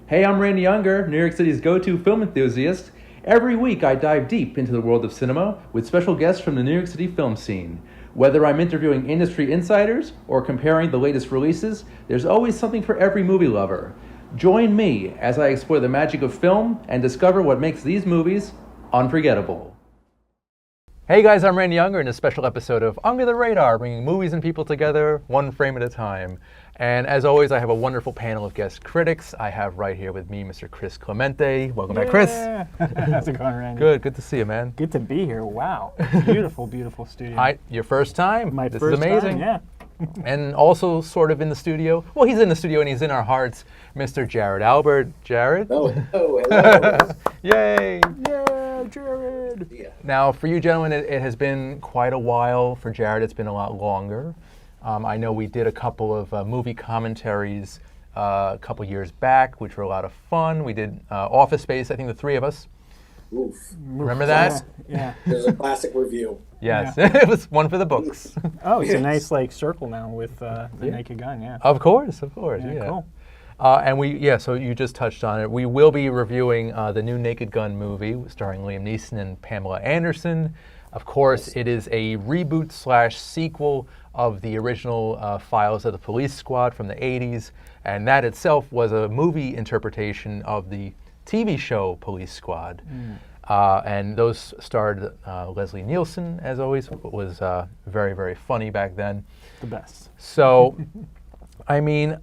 Hey, I'm Randy Younger, New York City's go-to film enthusiast. Every week I dive deep into the world of cinema with special guests from the New York City film scene. Whether I'm interviewing industry insiders or comparing the latest releases, there's always something for every movie lover. Join me as I explore the magic of film and discover what makes these movies unforgettable. Hey guys, I'm Randy Younger in a special episode of Under the Radar, bringing movies and people together one frame at a time. And as always, I have a wonderful panel of guest critics. I have right here with me Mr. Chris Clemente. Welcome back, Chris. How's it going, Randy? Good to see you, man. Good to be here. Wow. Beautiful, beautiful studio. Hi, your first time? My this first is amazing. time, yeah. And also sort of in the studio. Well, he's in the studio and he's in our hearts, Mr. Jared Albert. Jared? Hello. Yay! Yeah, Jared. Yeah. Now, for you gentlemen, it has been quite a while. For Jared, it's been a lot longer. I know we did a couple of movie commentaries a couple years back, which were a lot of fun. We did Office Space, I think the three of us. Oof. Remember that? Yeah. There's a classic review. Yes, it was one for the books. Oh, it's a Yes. nice like circle now with the Naked Gun, yeah. Of course, Yeah, cool. And so you just touched on it. We will be reviewing the new Naked Gun movie starring Liam Neeson and Pamela Anderson. Of course, it is a reboot/sequel of the original Files of the Police Squad from the 80s, and that itself was a movie interpretation of the TV show Police Squad. And those starred Leslie Nielsen, as always, was very, very funny back then. The best. So, I mean,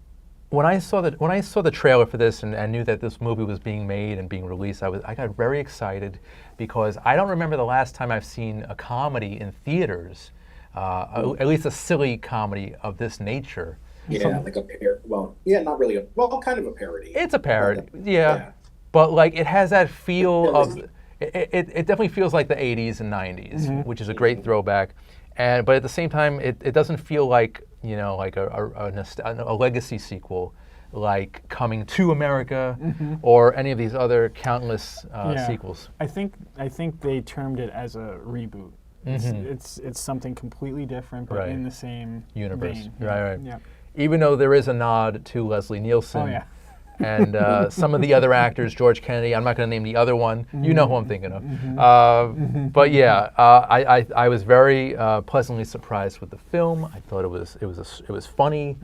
when I saw the trailer for this and knew that this movie was being made and being released, I got very excited because I don't remember the last time I've seen a comedy in theaters, at least a silly comedy of this nature. Yeah, like a parody. Well, yeah, not really kind of a parody. It's a parody, yeah. But like it has that feel of it definitely feels like the 80s and 90s, which is a great throwback. But at the same time, it doesn't feel like like a legacy sequel, like Coming to America or any of these other countless sequels. I think they termed it as a reboot. It's something completely different, but in the same universe. vein. Right. Yeah. Even though there is a nod to Leslie Nielsen. Oh yeah. And some of the other actors, George Kennedy, I'm not going to name the other one. You know who I'm thinking of. But yeah, I was very pleasantly surprised with the film. I thought it was funny.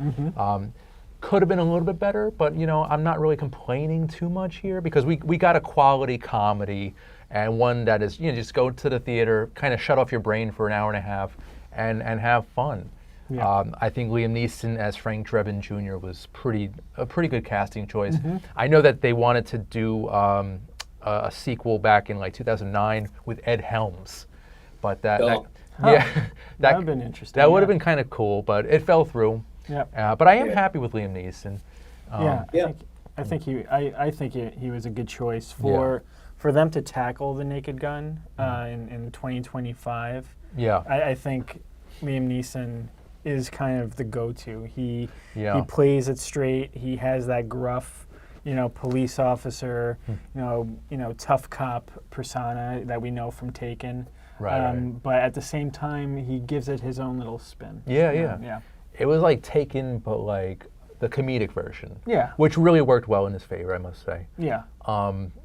Could have been a little bit better, but I'm not really complaining too much here because we got a quality comedy and one that is just go to the theater, kind of shut off your brain for an hour and a half, and have fun. Yeah. I think Liam Neeson as Frank Drebin Jr. was a pretty good casting choice. I know that they wanted to do a sequel back in like 2009 with Ed Helms, but that would have been interesting. That would have been kind of cool, but it fell through. Yeah. But I am happy with Liam Neeson. I think he was a good choice for them to tackle the Naked Gun in 2025. Yeah. I think Liam Neeson is kind of the go-to. He plays it straight. He has that gruff, police officer, tough cop persona that we know from Taken. Right. But at the same time, he gives it his own little spin. Yeah. It was like Taken, but like the comedic version. Yeah. Which really worked well in his favor, I must say. Yeah.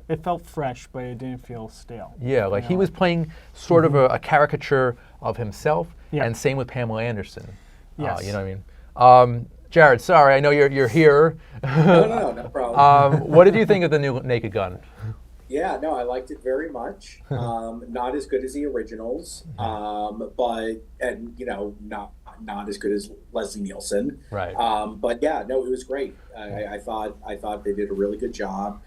It felt fresh, but it didn't feel stale. Yeah, like he was playing sort of a caricature of himself, and same with Pamela Anderson. Yes. You know what I mean? Jared, sorry, I know you're here. No problem. What did you think of the new Naked Gun? Yeah, no, I liked it very much. Not as good as the originals, but not as good as Leslie Nielsen. Right. But yeah, no, it was great. I thought they did a really good job.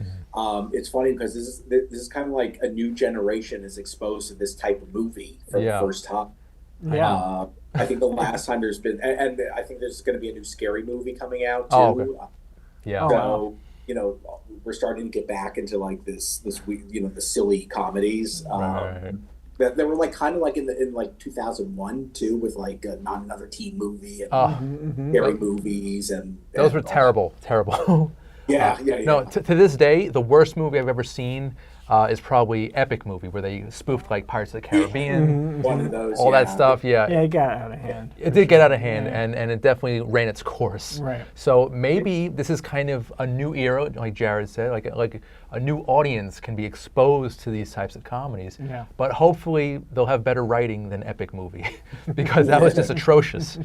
It's funny because this is kind of like a new generation is exposed to this type of movie for the first time. Yeah. I think the last time there's been, and I think there's going to be a new scary movie coming out too. Oh, okay. Yeah. So we're starting to get back into like this the silly comedies. Right. That were like kind of like in like 2001 too, with like Not Another Teen Movie and scary movies and those were terrible. Yeah, No, to this day, the worst movie I've ever seen is probably Epic Movie, where they spoofed like Pirates of the Caribbean, one of those, all that stuff. Yeah, Yeah, it got out of hand. it did get out of hand, and it definitely ran its course. Right. So maybe this is kind of a new era, like Jared said, like a new audience can be exposed to these types of comedies. Yeah. But hopefully they'll have better writing than Epic Movie, because that was just atrocious.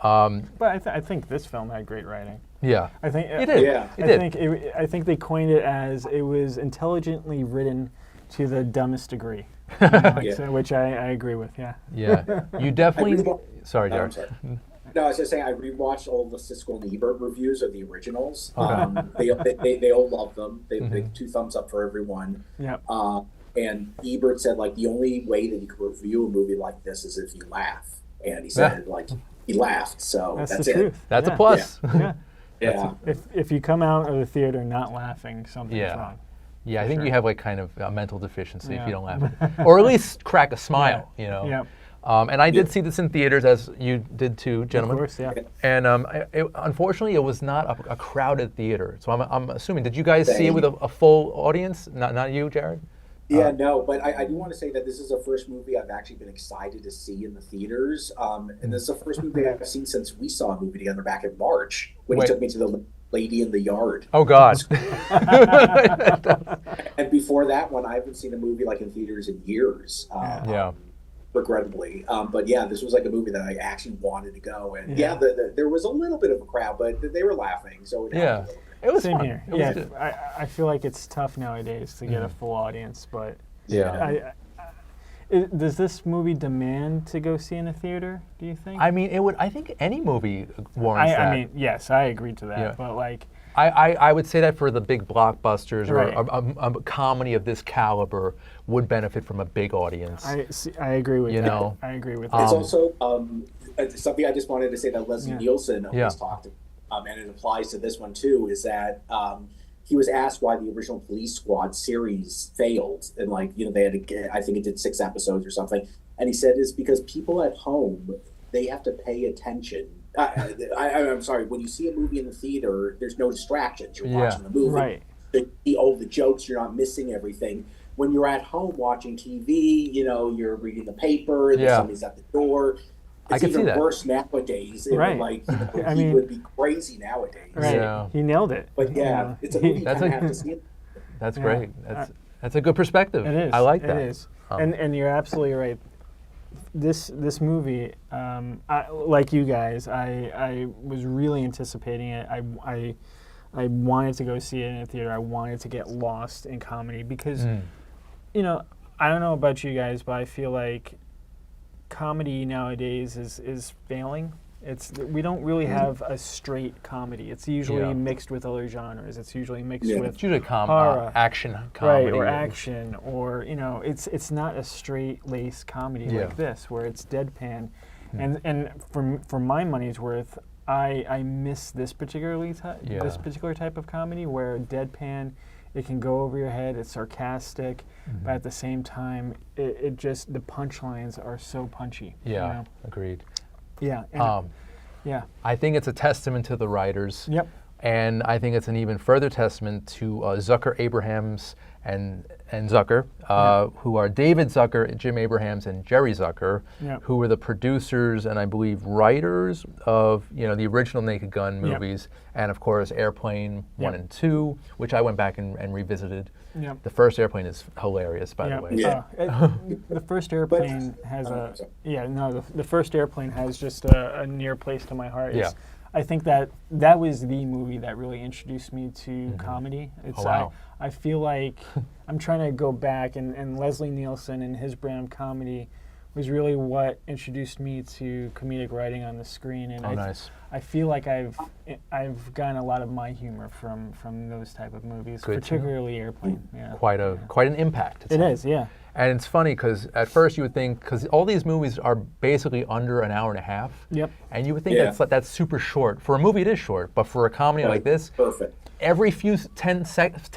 But I think this film had great writing. Yeah. I think It did. Yeah. It did. I think they coined it as it was intelligently written to the dumbest degree, so, which I agree with. Yeah. Yeah. You definitely. Sorry, Jared. sorry. No, I was just saying I rewatched all the Siskel and Ebert reviews of the originals. They all love them. They 2 thumbs up for everyone. Yeah. And Ebert said like the only way that you could review a movie like this is if you laugh. And he said like he laughed. So That's that's the it. truth. That's Yeah. a plus. Yeah. Yeah. If you come out of the theater not laughing, something's Yeah. wrong. Yeah, I think Sure. you have like kind of a mental deficiency if Yeah. you don't laugh, or at least crack a smile. You know. Yeah. And I did see this in theaters, as you did too, Of gentlemen. course. Yeah. And unfortunately, it was not a crowded theater. So I'm assuming, did you guys see it with a full audience? Not you, Jared? Yeah, no, but I do want to say that this is the first movie I've actually been excited to see in the theaters. And this is the first movie I've seen since we saw a movie together back in March when he took me to the Lady in the Yard. Oh, God. And before that one, I haven't seen a movie like in theaters in years. Yeah. Regrettably. But yeah, this was like a movie that I actually wanted to go. And Yeah. there was a little bit of a crowd, but they were laughing. So it helped a little bit. It was Same fun. here. It was Yeah. good. I feel like it's tough nowadays to get a full audience, but Yeah. does this movie demand to go see in a theater? Do you think? I mean, it would. I think any movie warrants that. I mean, yes, I agree to that. Yeah. But like, I would say that for the big blockbusters, or Right. a comedy of this caliber would benefit from a big audience. I agree with You that. know, I agree with It's that. also something I just wanted to say that Leslie Yeah. Nielsen always Yeah. talked, and it applies to this one too, is that he was asked why the original Police Squad series failed, and they had I think it did 6 episodes or something, and he said it's because people at home, they have to pay attention. I'm sorry, when you see a movie in the theater, there's no distractions. You're watching the movie. Right. The jokes, you're not missing everything. When you're at home watching TV, you're reading the paper, and somebody's at the door. It's can see even that. worse nowadays. Right. I He mean- would be crazy nowadays. Right. Yeah. He nailed it. But yeah, it's a movie you That's kind a- of have to see it. That's Yeah. great. That's a good perspective. It is. I like that. It is. And you're absolutely right. This movie, like you guys, I was really anticipating it. I wanted to go see it in a theater. I wanted to get lost in comedy because, I don't know about you guys, but I feel like comedy nowadays is failing. We don't really have a straight comedy. It's usually mixed with other genres. It's usually mixed with It's usually horror. action comedy. Right, or action, or it's not a straight lace comedy like this where it's deadpan, and for my money's worth, I miss this particular type of comedy where deadpan, it can go over your head. It's sarcastic, but at the same time, it just the punchlines are so punchy. Yeah, agreed. Yeah. And yeah. I think it's a testament to the writers. Yep. And I think it's an even further testament to Zucker Abrahams and Zucker, who are David Zucker, Jim Abrahams, and Jerry Zucker, who were the producers and I believe writers of the original Naked Gun movies, and of course Airplane 1 and 2, which I went back and revisited. Yep. The first Airplane is hilarious, by the way. Yeah. The first Airplane has the first Airplane has just a near place to my heart. I think that was the movie that really introduced me to comedy. It's I feel like I'm trying to go back, and Leslie Nielsen and his brand of comedy was really what introduced me to comedic writing on the screen. And I feel like I've gotten a lot of my humor from those type of movies, particularly Airplane. Yeah. Quite an impact. It is, yeah. And it's funny because at first you would think, because all these movies are basically under an hour and a half. Yep. And you would think that's super short. For a movie, it is short, but for a comedy like this, perfect. every few 10 seconds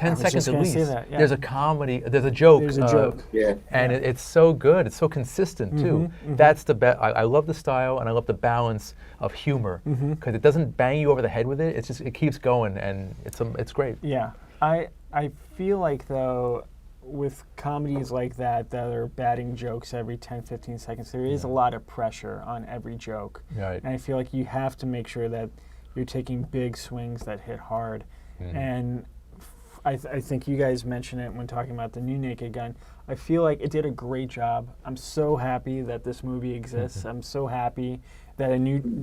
at least, that, yeah. there's a comedy, there's a joke. There's a joke. And it's so good. It's so consistent, too. That's the best. I love the style, and I love the balance of humor, because it doesn't bang you over the head with it. It's just, it keeps going, and it's great. Yeah. I feel like, though, with comedies like that are batting jokes every 10, 15 seconds, there is a lot of pressure on every joke. Right. And I feel like you have to make sure that you're taking big swings that hit hard. And I think you guys mentioned it when talking about the new Naked Gun. I feel like it did a great job. I'm so happy that this movie exists. I'm so happy that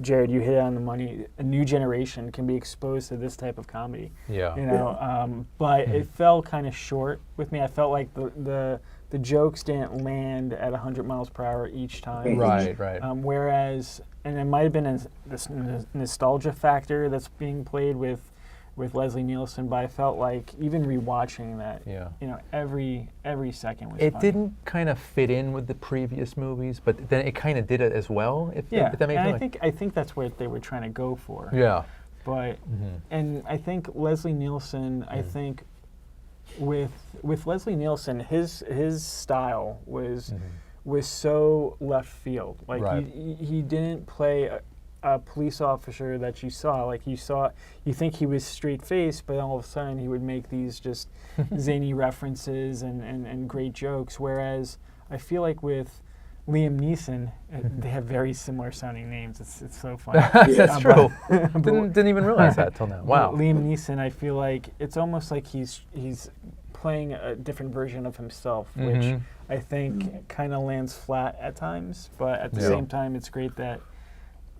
Jared, you hit it on the money, a new generation can be exposed to this type of comedy. Yeah. You know, but it fell kind of short with me. I felt like the jokes didn't land at 100 miles per hour each time. Right. Whereas, and it might have been this nostalgia factor that's being played with Leslie Nielsen, but I felt like even rewatching that, you know, every second was It funny. didn't kind of fit in with the previous movies, but then it kind of did it as well. If that makes sense. I think that's what they were trying to go for. Yeah. But and I think Leslie Nielsen, I think with Leslie Nielsen, his style was so left field. Like he didn't play a police officer that you saw. Like you think he was straight faced, but all of a sudden he would make these just zany references and great jokes. Whereas I feel like with Liam Neeson, they have very similar sounding names. It's so funny. That's true. Didn't even realize that till now. Wow. Liam Neeson, I feel like it's almost like he's playing a different version of himself, which I think kind of lands flat at times. But at the same time, it's great that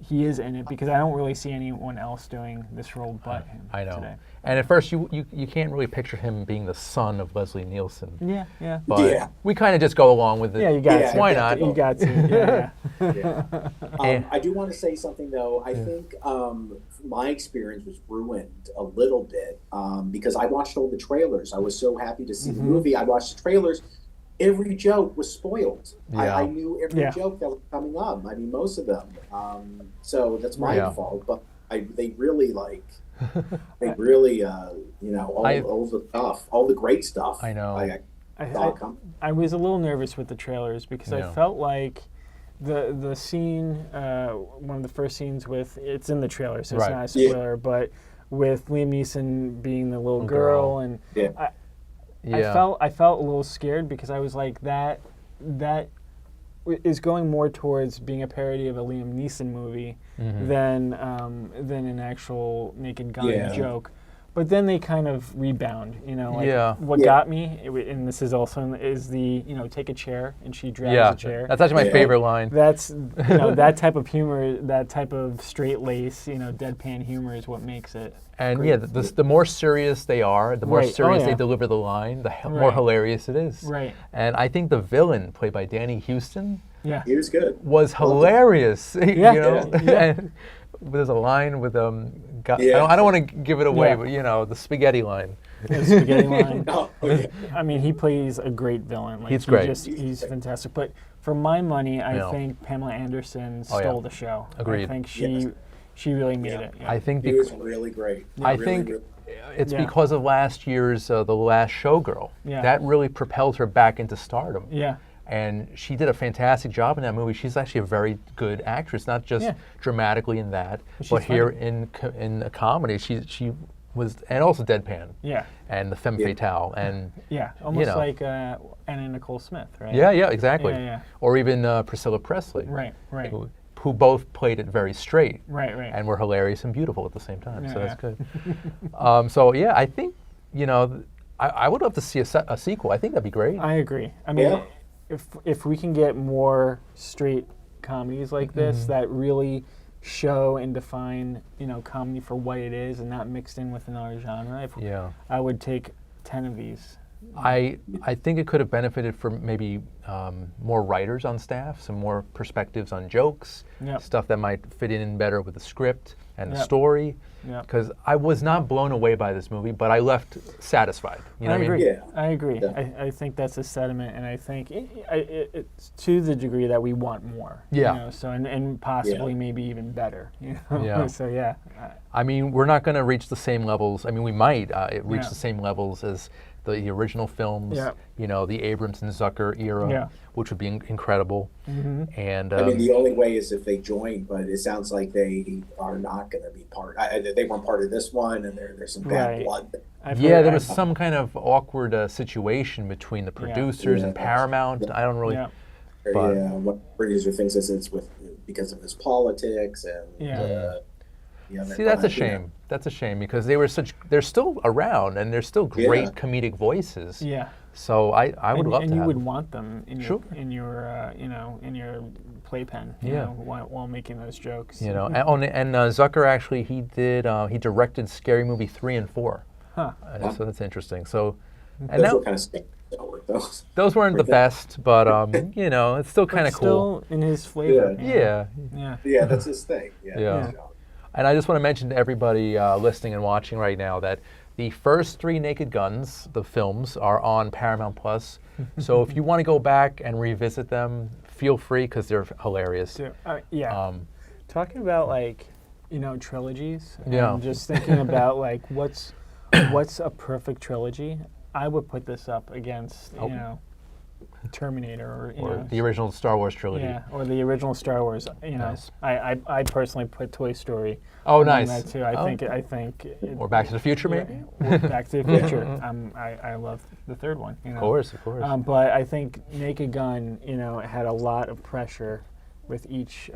he is in it, because I don't really see anyone else doing this role but him. I know. Today. And at first, you can't really picture him being the son of Leslie Nielsen. Yeah. But we kind of just go along with it. Yeah, you got to. Why not? You got to. I do want to say something, though. I think my experience was ruined a little bit because I watched all the trailers. I was so happy to see the movie. I watched the trailers. Every joke was spoiled. I knew every joke that was coming up. I mean, most of them. So that's my fault. But they really all the stuff, all the great stuff. I know. I was a little nervous with the trailers because I felt like the scene, one of the first scenes it's in the trailer, so it's not a spoiler, but with Liam Neeson being the little girl and I felt a little scared because I was like, that is going more towards being a parody of a Liam Neeson movie than an actual Naked Gun joke. But then they kind of rebound, you know. What got me, and this is also is the take a chair and she drags a chair. That's actually my favorite line. That's that type of humor, that type of straight lace, deadpan humor is what makes it. And the more serious they are, the more serious they deliver the line, the more hilarious it is. Right. And I think the villain, played by Danny Houston, he was good. Was hilarious. And there's a line with I don't want to give it away, but the spaghetti line. The spaghetti line. I mean, he plays a great villain. He's great. He's fantastic. But for my money, I think Pamela Anderson stole the show. Agreed. I think she really made it. I think he was really great. I think it's because of last year's The Last Showgirl. That really propelled her back into stardom. Yeah. And she did a fantastic job in that movie. She's actually a very good actress, not just dramatically in that, but here in a comedy. She was, and also Deadpan. Yeah. And the Femme Fatale, and almost like Anna Nicole Smith, right? Yeah, exactly. Yeah. Or even Priscilla Presley. Right. Who both played it very straight. Right. And were hilarious and beautiful at the same time. So that's good. I think I would love to see a sequel. I think that'd be great. I agree. I mean. If we can get more straight comedies like this that really show and define, comedy for what it is and not mixed in with another genre, I would take 10 of these. I think it could have benefited from maybe more writers on staff, some more perspectives on jokes, stuff that might fit in better with the script and the story. Because I was not blown away by this movie, but I left satisfied. I agree. I agree. I think that's a sentiment, and I think it's to the degree that we want more. So and possibly maybe even better. So I mean, we're not going to reach the same levels. I mean, we might reach the same levels as the original films. Yeah. You know, the Abrams and Zucker era, which would be incredible. Mm-hmm. And I mean, the only way is if they join, but it sounds like they are not going to be part. They weren't part of this one, and there's some bad blood. There was some kind of awkward situation between the producers and Paramount. I don't really. What producer thinks is it's because of his politics and. See, that's a shame. That's a shame because they're still around and they're still great comedic voices. Yeah. So I would love to and have you would them. want them in your playpen. You know, while making those jokes. You know, and Zucker actually he directed Scary Movie 3 and 4. Huh. So that's interesting. So. And those were kind of those weren't the best, but you know, it's still kind of cool. Still in his flavor. Yeah, that's his thing. Yeah. And I just want to mention to everybody listening and watching right now that the first 3 Naked Guns, the films, are on Paramount Plus. So if you want to go back and revisit them, feel free because they're hilarious. Talking about trilogies. I'm just thinking about what's a perfect trilogy. I would put this up against Terminator or the original Star Wars trilogy. Yeah, or the original Star Wars. Nice. I personally put Toy Story. Oh, nice. That too. I think. Or Back to the Future, maybe. Or Back to the Future. I love the third one. Of course. But I think Naked Gun, had a lot of pressure with each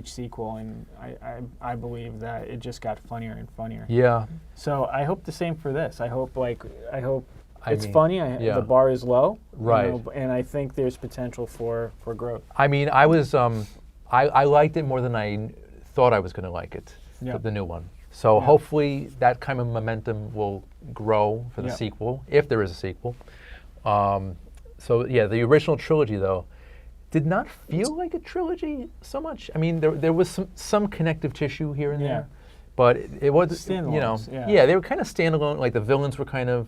sequel, and I believe that it just got funnier and funnier. Yeah. So I hope the same for this. I hope it's funny. The bar is low, right? And I think there's potential for growth. I mean, I was I liked it more than I thought I was going to like it. The new one. So hopefully that kind of momentum will grow for the sequel, if there is a sequel. The original trilogy though did not feel like a trilogy so much. I mean, there was some connective tissue here and there, but it was they were kind of standalone. Like the villains were kind of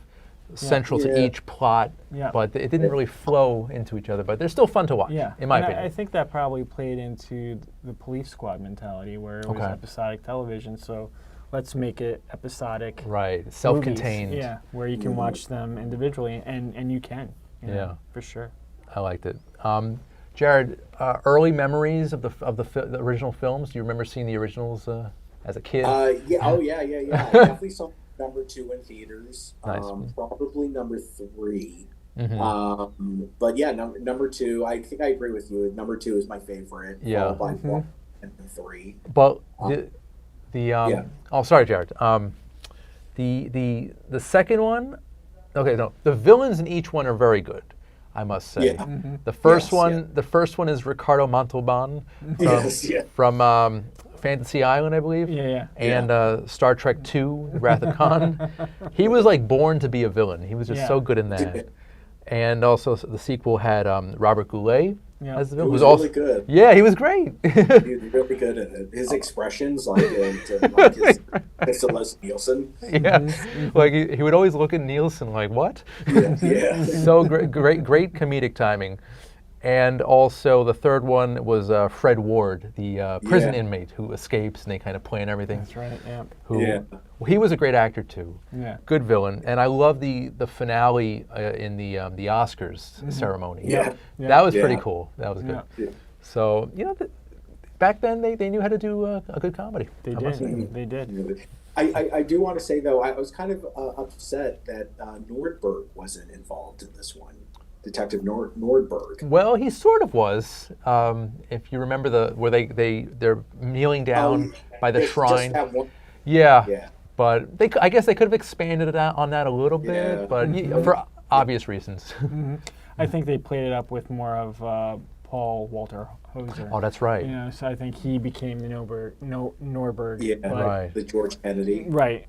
central to each plot, but it didn't really flow into each other. But they're still fun to watch, in my opinion. I think that probably played into the Police Squad mentality, where it was episodic television. So let's make it episodic, right? Self-contained, movies, where you can watch them individually, and you can, for sure. I liked it. Jared, early memories of the original films. Do you remember seeing the originals as a kid? Yeah. I definitely saw number 2 in theaters. Nice. Probably number 3. Mm-hmm. But yeah, number 2. I think I agree with you. Number 2 is my favorite. Yeah. By 1 and 3. But oh, sorry, Jared. The second one. Okay, no. The villains in each one are very good, I must say. Yeah. Mm-hmm. The first one is Ricardo Montalban from Fantasy Island, I believe. And Star Trek II, Wrath of Khan. He was like born to be a villain. He was just so good in that. And also the sequel had Robert Goulet as the villain. He was really good. Yeah, he was great. He was really good at it. His expressions, like his Leslie Nielsen. Yeah, like he would always look at Nielsen like, what? Yeah. So great comedic timing. And also the third one was Fred Ward, the prison inmate who escapes, and they kind of plan everything. That's right. Yeah. He was a great actor too. Yeah. Good villain, and I love the finale in the Oscars ceremony. Yeah. That was pretty cool. That was good. Yeah. So back then they knew how to do a good comedy. They did. They did. I do want to say though, I was kind of upset that Nordberg wasn't involved in this one. Detective Nordberg. Well, he sort of was. If you remember where they're kneeling down by the shrine. Yeah. But I guess they could have expanded on that a little bit, but for obvious reasons. Mm-hmm. I think they played it up with more of Paul Walter Hauser. Oh, that's right. So I think he became the Nordberg. Yeah, right. The George Kennedy. Right.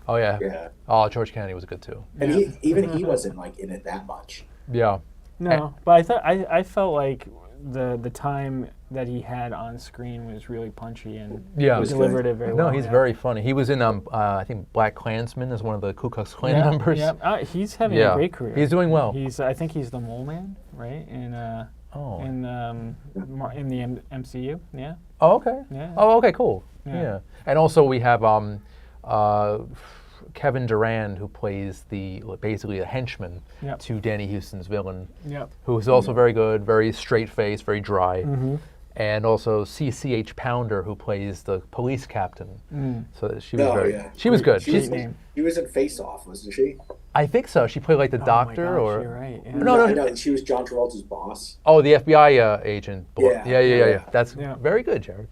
Oh yeah. Yeah. Oh, George Kennedy was good too. And he wasn't like in it that much. Yeah. No, but I felt like the time that he had on screen was really punchy and delivered it very well. No, he's very funny. He was in I think Black Klansman as one of the Ku Klux Klan members. Yeah, he's having a great career. He's doing well. I think he's the Mole Man, right? In the MCU. Yeah. Oh, okay. Yeah. Oh, okay, cool. Yeah. And also we have Kevin Durand, who plays basically a henchman to Danny Houston's villain, who is also very good, very straight-faced, very dry. And also CCH Pounder, who plays the police captain. So she was she was good. She was in Face Off, wasn't she? I think so. She played like the doctor, my gosh, or you're right. Yeah. No, she was John Travolta's boss. Oh, the FBI agent. Yeah. That's very good, Jared.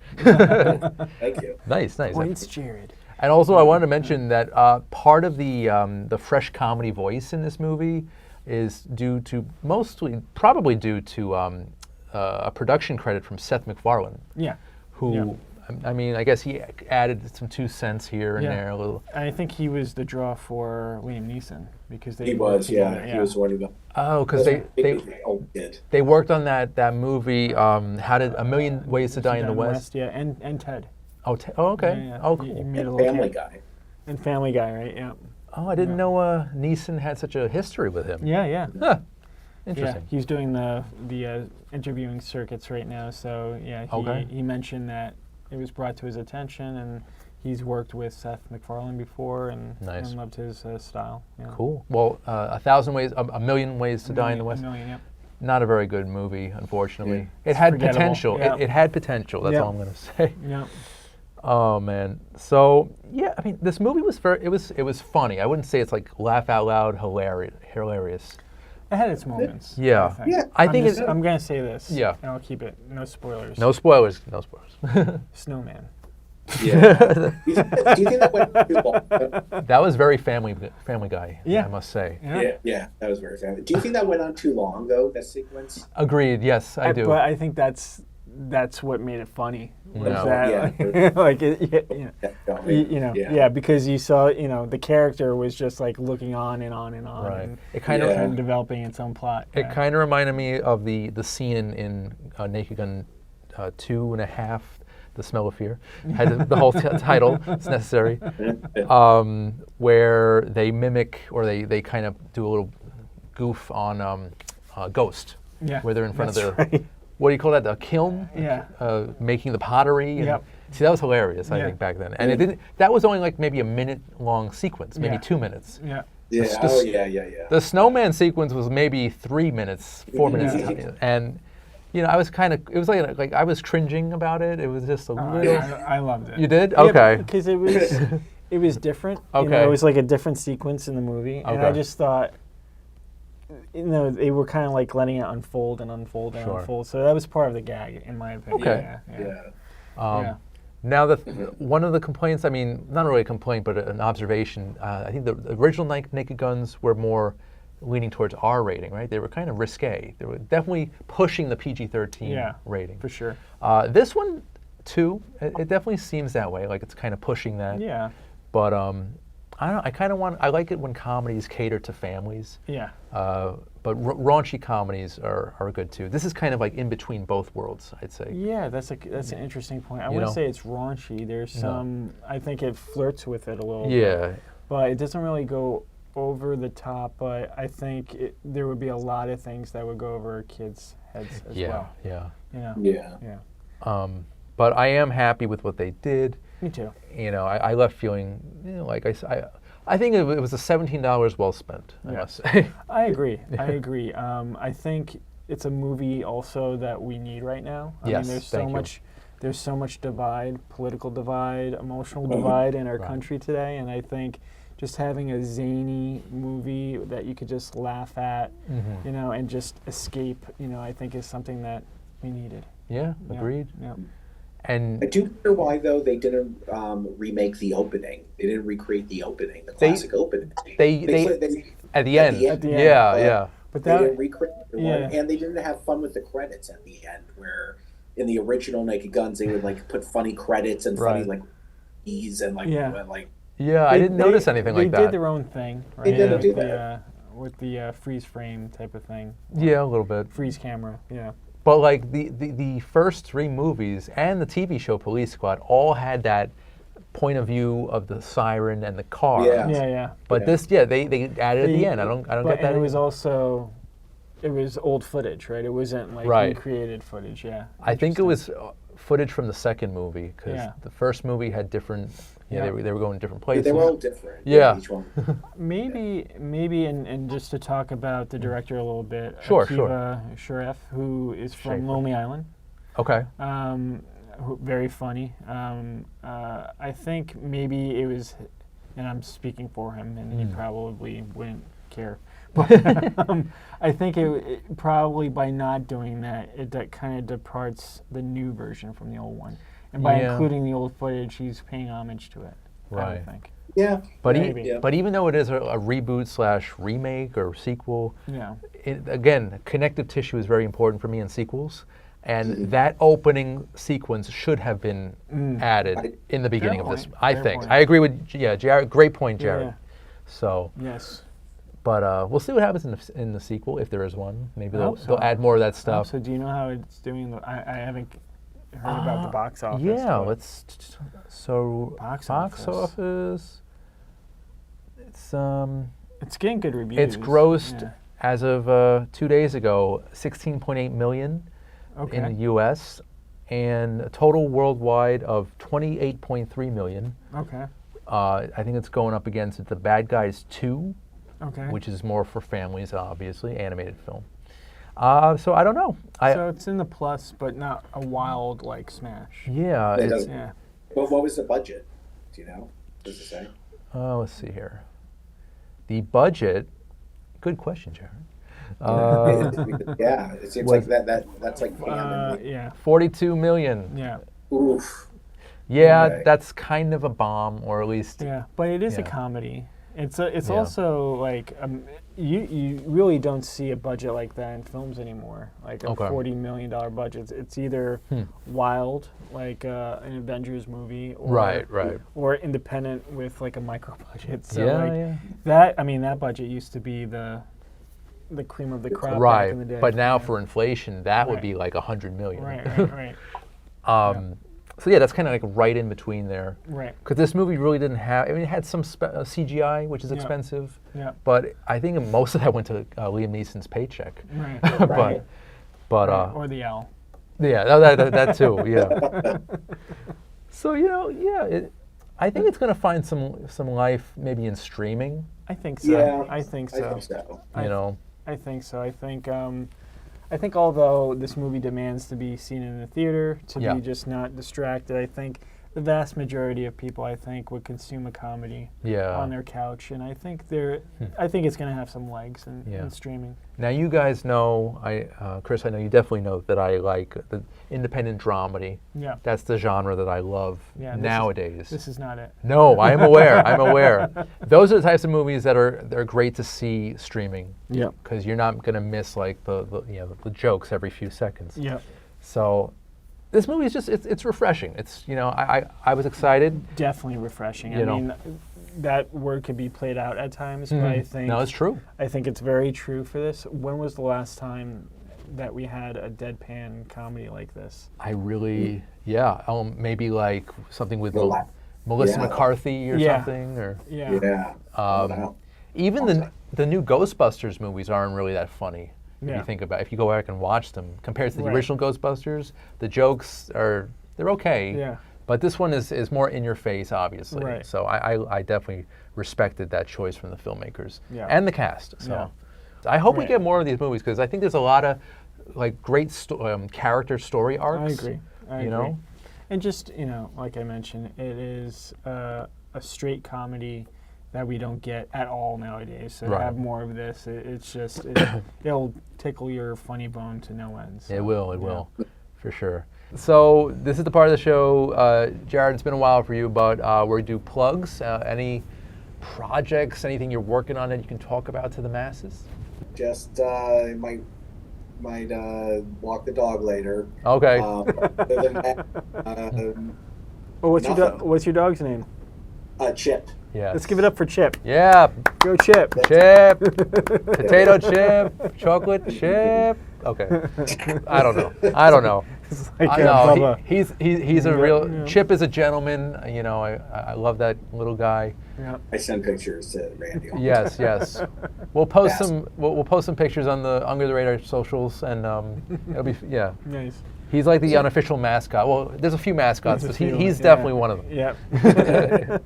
Thank you. Nice. Points, Jared. And also, I wanted to mention that part of the fresh comedy voice in this movie is probably due to a production credit from Seth MacFarlane. Yeah. Who, I mean, I guess he added some 2 cents here and there a little. I think he was the draw for Liam Neeson because he was he was one of them. Oh, because they worked on that movie. How did A Million Ways to Die in the West? Yeah, and Ted. Oh, okay. Yeah. Oh, cool. He made a Family Guy. And Family Guy, right? Yeah. Oh, I didn't know Neeson had such a history with him. Yeah. Huh. Interesting. Yeah, he's doing the interviewing circuits right now. So he mentioned that it was brought to his attention, and he's worked with Seth MacFarlane before, and loved his style. Yeah. Cool. Well, A Million Ways to Die in the West. Not a very good movie, unfortunately. It had potential. It had potential. That's all I'm going to say. Yeah. Oh man. So I mean, this movie was it was funny. I wouldn't say it's like laugh out loud hilarious. It had its moments. Yeah. I'm going to say this. Yeah. And I'll keep it. No spoilers. No spoilers. Snowman. Yeah. Do you think that went too long? That was very Family Guy. I must say. Yeah, that was very family. Do you think that went on too long though? That sequence. Agreed. Yes, I do. But I think that's what made it funny. Because you saw, the character was just like looking on and on and on. Right. And it kind of developing its own plot. It kind of reminded me of the scene in Naked Gun 2.5. The Smell of Fear, had the whole title, it's necessary, where they mimic or they kind of do a little goof on Ghost, where they're in front of their, what do you call that, the kiln, making the pottery. See, that was hilarious, I think, back then. And that was only like maybe a minute-long sequence, maybe 2 minutes. The snowman sequence was maybe 3 minutes, 4 minutes, and I was it was like I was cringing about it. It was just a little. I loved it. You did? Okay. Because it was different. Okay. It was like a different sequence in the movie, and I just thought, they were kind of like letting it unfold and unfold and unfold. So that was part of the gag, in my opinion. Okay. Yeah. Now, one of the complaints, I mean, not really a complaint, but an observation. I think the original Naked Guns were more leaning towards R rating, right? They were kind of risque. They were definitely pushing the PG-13 rating. For sure. This one, too, it definitely seems that way, like it's kind of pushing that. Yeah. But I don't know, I like it when comedies cater to families. Yeah. But raunchy comedies are good, too. This is kind of like in between both worlds, I'd say. Yeah, that's an interesting point. I wouldn't say it's raunchy. There's some, I think it flirts with it a little bit. But it doesn't really go over the top, but I think there would be a lot of things that would go over kids' heads as well. But I am happy with what they did. Me too. I left feeling, like I think it was the $17 well spent, I must say. I agree. I think it's a movie also that we need right now. I mean, there's so much divide, political divide, emotional divide in our country today, and I think just having a zany movie that you could just laugh at, and just escape, I think is something that we needed. Yeah, agreed. Yeah. And I do wonder why, though, they didn't remake the opening. They didn't recreate the opening, the classic opening. They at the end. Yeah. But they didn't recreate the one, and they didn't have fun with the credits at the end, where in the original Naked Guns they would like put funny credits and funny like ease and like Yeah, I didn't notice anything like that. They did their own thing, right? They didn't do that. With the freeze frame type of thing. Yeah, a little bit. Freeze camera, yeah. But like the first 3 movies and the TV show Police Squad all had that point of view of the siren and the car. Yeah. But this, they added at the end. I don't get that. And it was also, it was old footage, right? It wasn't like recreated footage. Yeah. I think it was footage from the second movie, because the first movie had different. Yeah, they were going to different places. They were all different. Yeah. Each one. Maybe, and just to talk about the director a little bit. Sure. Akiva Sheriff, who is from Lonely Island. Okay. Very funny. I think maybe it was, and I'm speaking for him, and he probably wouldn't care. But I think it probably by not doing that, that kind of departs the new version from the old one. And by including the old footage, he's paying homage to it. Right. I think. Yeah. But even though it is a reboot / remake or sequel, again, connective tissue is very important for me in sequels. And that opening sequence should have been added in the beginning of this, I think. I agree with, Jared. Great point, Jared. Yeah. So. Yes. But we'll see what happens in the sequel, if there is one. Maybe they'll add more of that stuff. So do you know how it's doing? I haven't heard about the box office. Yeah, box office. It's getting good reviews. It's grossed as of 2 days ago, 16.8 million in the U.S. and a total worldwide of 28.3 million. Okay. I think it's going up against The Bad Guys 2. Okay. Which is more for families, obviously, animated film. So I don't know. So it's in the plus, but not a wild smash. Yeah. But what was the budget? Do you know? Does it say? Let's see here. The budget. Good question, Jared. It seems like that's like 42 million. Yeah. Oof. Yeah, that's kind of a bomb, or at least. Yeah, but it is a comedy. It's also you really don't see a budget like that in films anymore. Like a $40 million budget. It's either wild, like an Avengers movie, or or independent with a micro budget. So that budget used to be the cream of the crop back in the day. But now for inflation, that would be like $100 million. Right. So that's kind of right in between there. Right. Because this movie really didn't have, it had some CGI, which is expensive. Yeah. But I think most of that went to Liam Neeson's paycheck. Right. But or the owl. Yeah, that too. Yeah. So I think it's going to find some life maybe in streaming. I think so. Yeah, I think so. I think so. I think although this movie demands to be seen in the theater, to be just not distracted, I think the vast majority of people, would consume a comedy on their couch, and I think it's going to have some legs in streaming. Now you guys know, Chris, I know you definitely know that I like the independent dramedy. Yeah. That's the genre that I love nowadays. This is not it. No, I am aware. I'm aware. Those are the types of movies that are great to see streaming. Yeah. Because you're not going to miss the jokes every few seconds. Yeah. So this movie is just it's refreshing. It's I was excited. Definitely refreshing. I mean, that word could be played out at times, but I think no, it's true. I think it's very true for this. When was the last time that we had a deadpan comedy like this? I really maybe like something with Melissa McCarthy or something or even the new Ghostbusters movies aren't really that funny. If you think about it, if you go back and watch them, compared to the original Ghostbusters, the jokes they're okay. Yeah. But this one is more in your face, obviously. Right. So I definitely respected that choice from the filmmakers and the cast. So I hope we get more of these movies because I think there's a lot of great character story arcs. I agree. And just like I mentioned, it is a straight comedy that we don't get at all nowadays. So to have more of this, it'll tickle your funny bone to no end. So, it will, for sure. So this is the part of the show, Jared, it's been a while for you, but we do plugs. Any projects, anything you're working on that you can talk about to the masses? Just might walk the dog later. Okay. What's your dog's name? Chip. Yes. Let's give it up for Chip. Yeah. Go Chip. Chip. Potato chip. Chocolate chip. Okay. I don't know. It's like, No, he's a real. Chip is a gentleman. You know, I love that little guy. Yeah. I send pictures to Randy. Yes. We'll post we'll post some pictures on the Under the Radar socials, and it'll be Nice. He's like the unofficial mascot. Well, there's a few mascots, but he's definitely one of them. Yeah.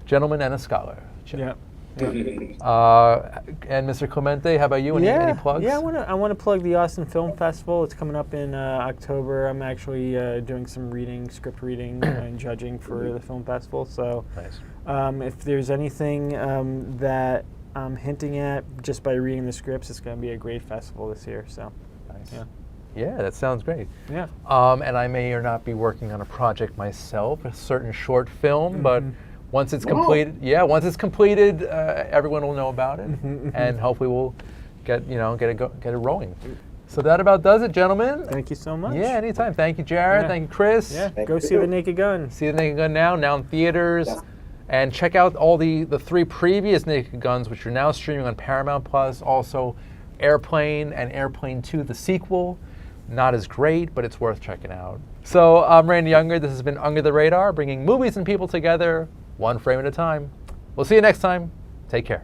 Gentleman and a scholar. Chip. Yeah. And Mr. Clemente, how about you? Any plugs? Yeah, I want to plug the Austin Film Festival. It's coming up in October. I'm actually doing some script reading and judging for the film festival. So Nice. If there's anything that I'm hinting at just by reading the scripts, it's going to be a great festival this year. So, Nice. Yeah, that sounds great. Yeah. And I may or not be working on a project myself, a certain short film, but once it's completed, everyone will know about it, and hopefully we'll get it rolling. So that about does it, gentlemen. Thank you so much. Yeah, anytime. Thank you, Jared. Yeah. Thank you, Chris. Yeah, go see The Naked Gun. See The Naked Gun now in theaters. Yeah. And check out all the 3 previous Naked Guns, which are now streaming on Paramount Plus. Also, Airplane and Airplane 2, the sequel. Not as great, but it's worth checking out. So I'm Randy Younger. This has been Under the Radar, bringing movies and people together, one frame at a time. We'll see you next time. Take care.